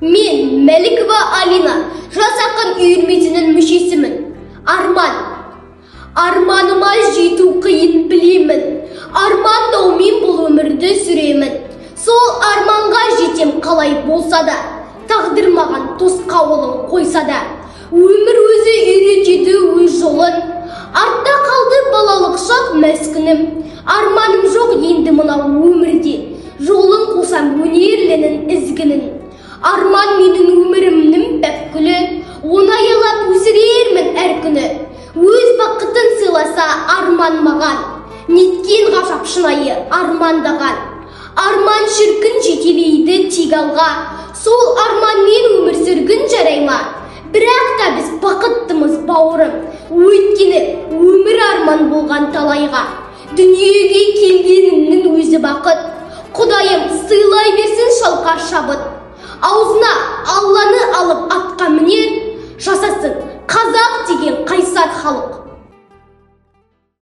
Мен Мәлікова Алина, жас ақын үйірмесінің мүшесімін. Арманыма жету қиын білемін. Армандаумен бұл өмірді сүремін. Сол арманға жетем қалай болса да, тағдыр маған тосқауылын қойса да. Өмір өзі үйретеді өз жолын. Артта қалды балалық шақ мәскінім. Арманым жоқ енді мынау өмірде. Жолын қусам өнерленің ізгінің. Арман менің өмірімнің бәккүлі, оңайлап өсірермін әр күні. Өз бақытын сыйласа арман маған, неткен ғажап шынайы армандаған. Арман шіркін жетелейді тек алға, сол арманмен өмір сүргін жарай ма? Бірақ та біз бақыттымыз бауырым, өйткені өмір арман болған талайға. Дүниеге келгенімнің өзі бақыт, Құдайым сыйлай берсін шалқар шабыт. Аузына Алланы алып атқа мінер, жасасын қазақ деген қайсар халық.